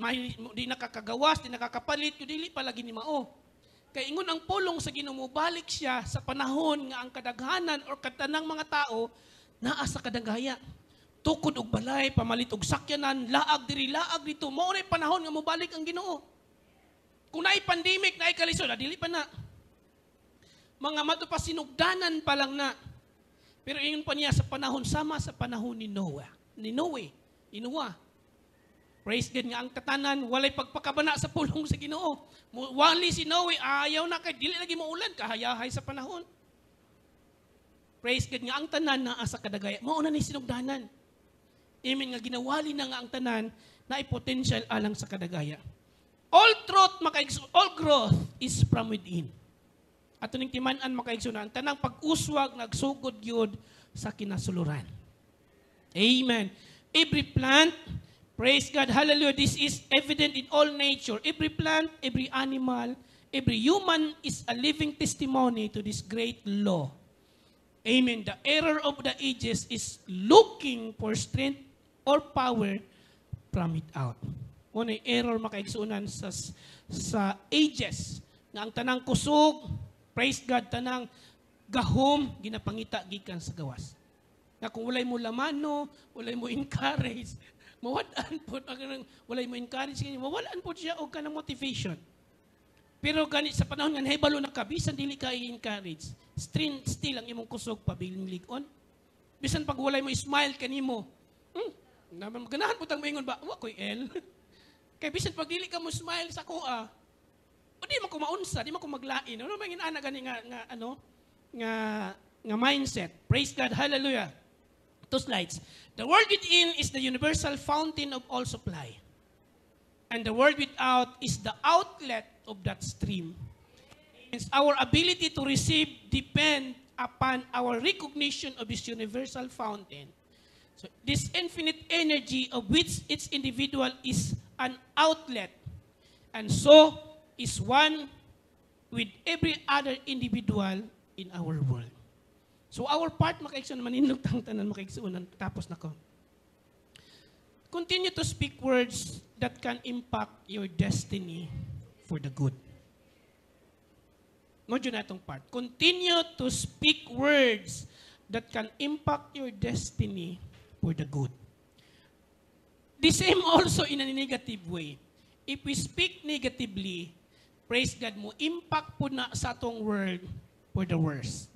di nakakagawas, di nakakapalit, yung dili palagi ni mao. Kay ingon ang pulong sa Ginoo, balik siya sa panahon nga ang kadaghanan or katanang mga tao naa sa kadagaya. Tukod og balay, pamalit og sakyanan, laag diri, laag dito. Mao na panahon nga mobalik ang Ginoo. Kung naay pandemic, naay kalisod, dili pa na. Mga mato pa sinugdanan pa lang na. Pero ingon pa niya sa panahon sama sa panahon ni Noah. Ni Noah. Praise God nga ang katanan, walay pagpakabana sa pulong sa Ginoo. Wali si Noe, ayaw na kay dili lagi mo ulan, kahayahay sa panahon. Praise God nga ang tanan naa sa kadagaya. Mao na ni sinugdanan. Amen nga ginawali na nga ang tanan na potential alang sa kadagaya. All truth, all growth is from within. Ato ning timan-an makaigsunan, tanang pag-uswag nagsugod gyud sa kinasuluran. Amen. Every plant, praise God, hallelujah, this is evident in all nature. Every plant, every animal, every human is a living testimony to this great law. Amen. The error of the ages is looking for strength or power from it out. Unay error makaigsunan sa ages nga ang tanang kusog, praise God, tanang gahom, ginapangita gikan sa gawas. Na kung walay mo lamano, walay mo encourage, mawalaan po, walay mo encourage, mawalaan po siya o ka ng motivation. Pero ganit sa panahon nga, nahibalo na ka, bisan dili ka i-encourage, still ang imong kusog pabiling ligon. Bisan pag walay mo smile kanimo, ganahan po tang maingon ba, wakoy el. Kaya bisan pag dili ka mo smile sa kuha, o di mo ko maunsa, di mo ko maglain. Ano ba ginana gani nga mindset? Praise God, hallelujah. 2 slides. The world within is the universal fountain of all supply. And the world without is the outlet of that stream. Hence, our ability to receive depend upon our recognition of this universal fountain. So, this infinite energy of which each individual is an outlet. And so is one with every other individual in our world. So our part, makaigsunan, manindog tang tanan, makaigsunan, tapos na ko. Continue to speak words that can impact your destiny for the good. Ngodyo na itong part. Continue to speak words that can impact your destiny for the good. The same also in a negative way. If we speak negatively, praise God mo, impact po na sa atong world for the worst.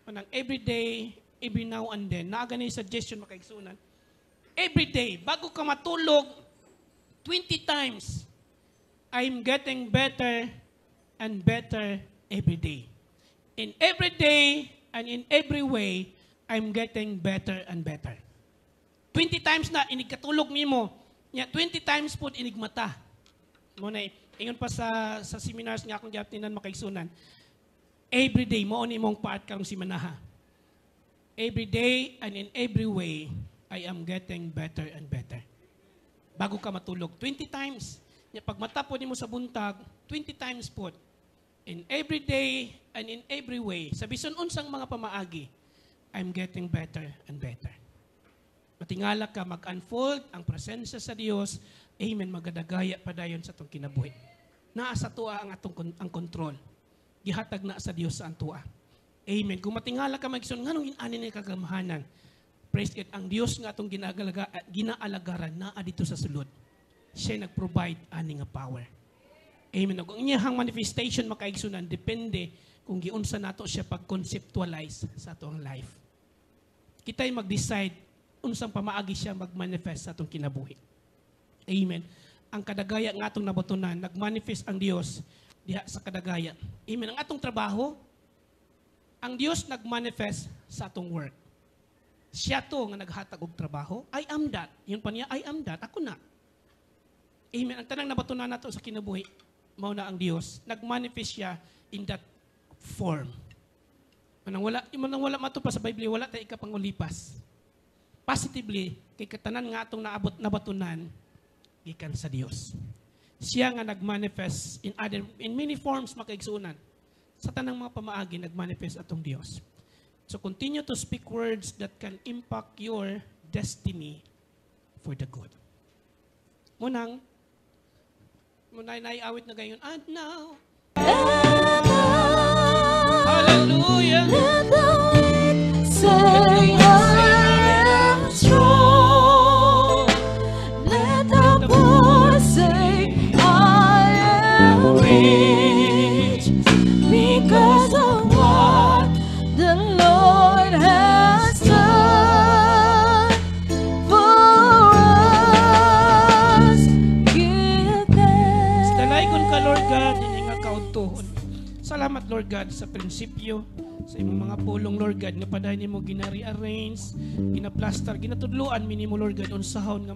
Manang every day, every now and then, naaga na yung suggestion makaigsunan. Every day, bago ka matulog, 20 times, I'm getting better and better every day. In every day and in every way, I'm getting better and better. 20 times na, inigkatulog nimo. 20 times po inigmata. Muna, ingon pa sa seminars nga akong japtinan makaigsunan. Every day, mo ni mong paat karong simanaha. Every day and in every way, I am getting better and better. Bago ka matulog, 20 times. Pag mata po nimo sa buntag, 20 times po. In every day and in every way, sa bisan unsang mga pamaagi, I'm getting better and better. Matingala ka, mag-unfold ang presensya sa Dios. Amen, magadagaya pa dayon sa atong kinabuhi. Naa sa tuwa ang atong ang control. Gihatag na sa Dios sa antua. Amen. Kung matingala ka magsun nganong inani ni kagamahanan. Praise God, ang Dios nga atong ginaalagaran naa dito sa sulod. Siya nag-provide ani nga power. Amen. Kung inyahang manifestation makaigsunan depende kung giunsa nato siya pag-conceptualize sa atong life. Kita'y mag-decide unsang pamaagi siya mag-manifest sa atong kinabuhi. Amen. Ang kadagaya ng atong nabatunan, nag-manifest ang Dios diha sa kadagaya. Amen. Ang atong trabaho, ang Dios nag-manifest sa atong work. Siya to nga naghatag og trabaho. I am that. Yun pa niya, I am that. Ako na. Amen. Ang tanang nabatunan nato sa kinabuhi, mao na ang Dios. Nag-manifest siya in that form. Manang wala mato pa sa Bible, wala tayo ikapangulipas. Positively, kay katanan nga atong naabot na batunan, gikan sa Dios. Siya nga nag-manifest in many forms makaigsunan. Sa tanang mga pamaagi, nag-manifest atong Dios. So continue to speak words that can impact your destiny for the good. Munang naiawit na gayon, and now, hallelujah, let the wind say I am strong. Let the poor say I am rich because of what the Lord has done for us. Give thanks. Dalaygon ka, Lord God, hindi nga kauntuhon. Salamat, Lord God, sa prinsipyo, sa imong mga pulong, Lord God, nga paday nimo gina-rearrange, gina-plaster, ginatudluan minimo, Lord God, unsahon nga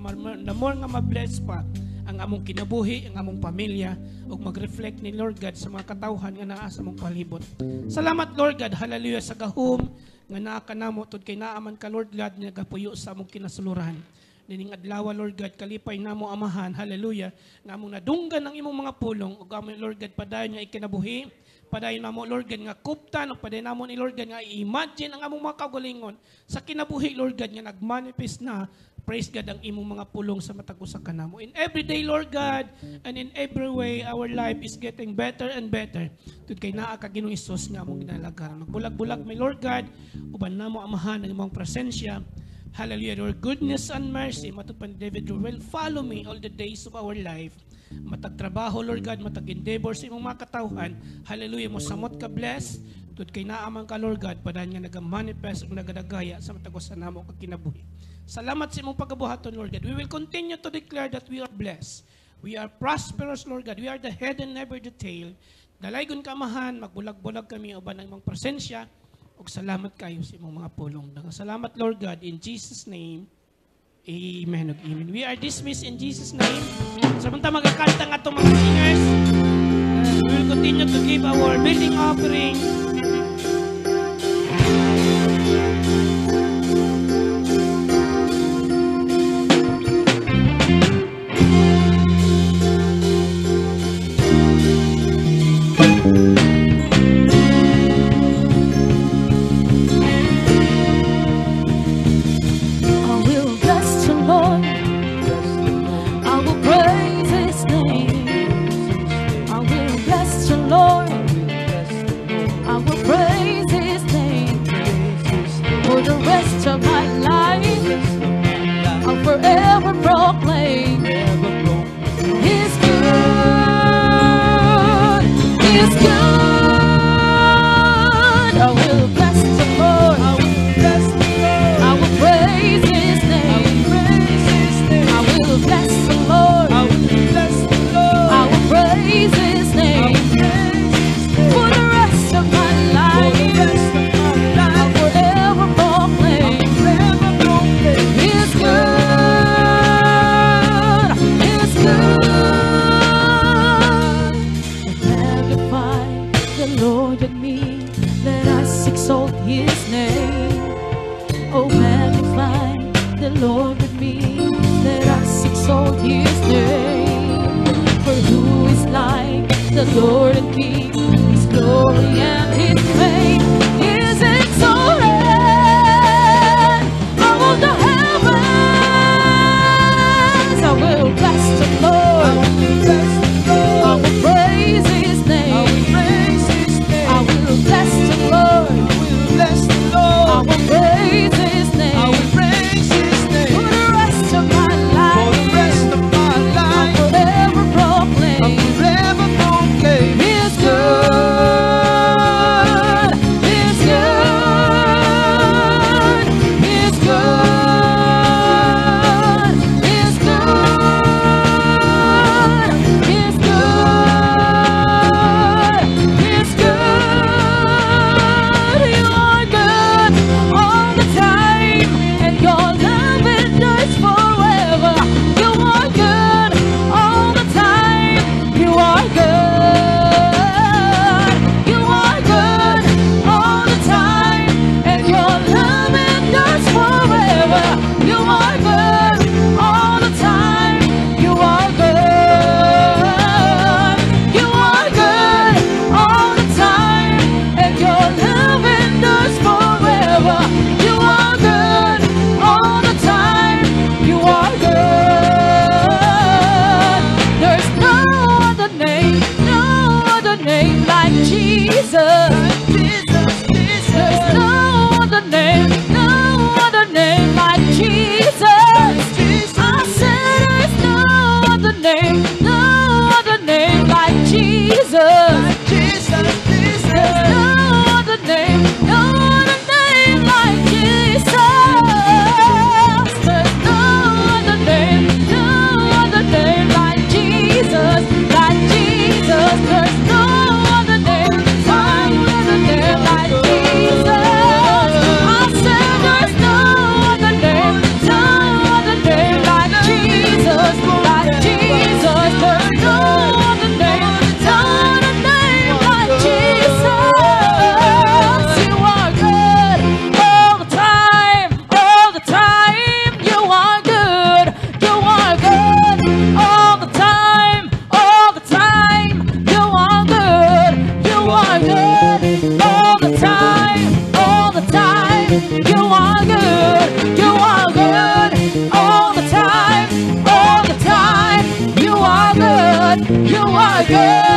more nga ma-bless pa ang among kinabuhi, ang among pamilya, ug mag-reflect ni Lord God sa mga katawhan nga naa sa among palibot. Salamat, Lord God, hallelujah, sa gahom nga naa kanamo tud kay naaman ka, Lord God, nga gapuyo sa among kinasuluran. Nining adlaw, Lord God, kalipay namo amahan, hallelujah, nga among nadunggan ang imong mga pulong ug among Lord God padayon nga ikinabuhi, padayon namo Lord God nga kuptan ug padayon namo ni Lord God nga i-imagine ang among mga kaugalingon sa kinabuhi, Lord God, nga nagmanifest na. Praise God ang imong mga pulong sa matag usa kanamo. In every day, Lord God, and in every way, our life is getting better and better. Tud kay naa ka Ginoong Hesus nga among ginalagaran. Magbulag-bulag may Lord God, uban namo amahan ang imong presensya. Hallelujah. Your goodness and mercy, matupan David, will follow me all the days of our life. Matag trabaho, Lord God, matag endeavor sa imong mga katawhan. Hallelujah. Mo samot ka bless. Tud kay naaman ka, Lord God, padan nga nagamanifest ug nagadagaya sa matag usa namo ka kinabuhi. Salamat sa imong pagkabuhaton, Lord God. We will continue to declare that we are blessed. We are prosperous, Lord God. We are the head and never the tail. Dalaygon ka amahan, magbulag-bulag kami uban ang imong presensya. Ug salamat kayo sa imong mga pulong. Salamat, Lord God, in Jesus' name. Amen ug amen. We are dismissed in Jesus' name. Samantala magkakanta nga itong mga singers. We will continue to give our building offering. the Lord and King. His glory and His fame is exalted above the heavens. I will bless the Lord. I will praise His name. I will bless the Lord. I will praise His name. For the rest of my life, I'll forever proclaim His good, His good, His good, His good, His good, His good. You are good all the time, and your love endures forever. You are good all the time. You are good. You are good all the time, and your love endures forever. You are good all the time. You are good. You are good all the time, and your love endures forever. You are good all the time. You are good. There's no other name like Jesus. There's no other name like Jesus. I said there's no other name like Jesus. There's no other name like Jesus. There's no other name like Jesus, like Jesus. There's no other name like Jesus. I said there's no other name like Jesus, like Jesus. There's no other name like Jesus. You are good all the time, all the time. You are good, you are good all the time, all the time. You are good, you are good all the time, all the time. You are good, you are good all the time, all the time. You are good, you are good.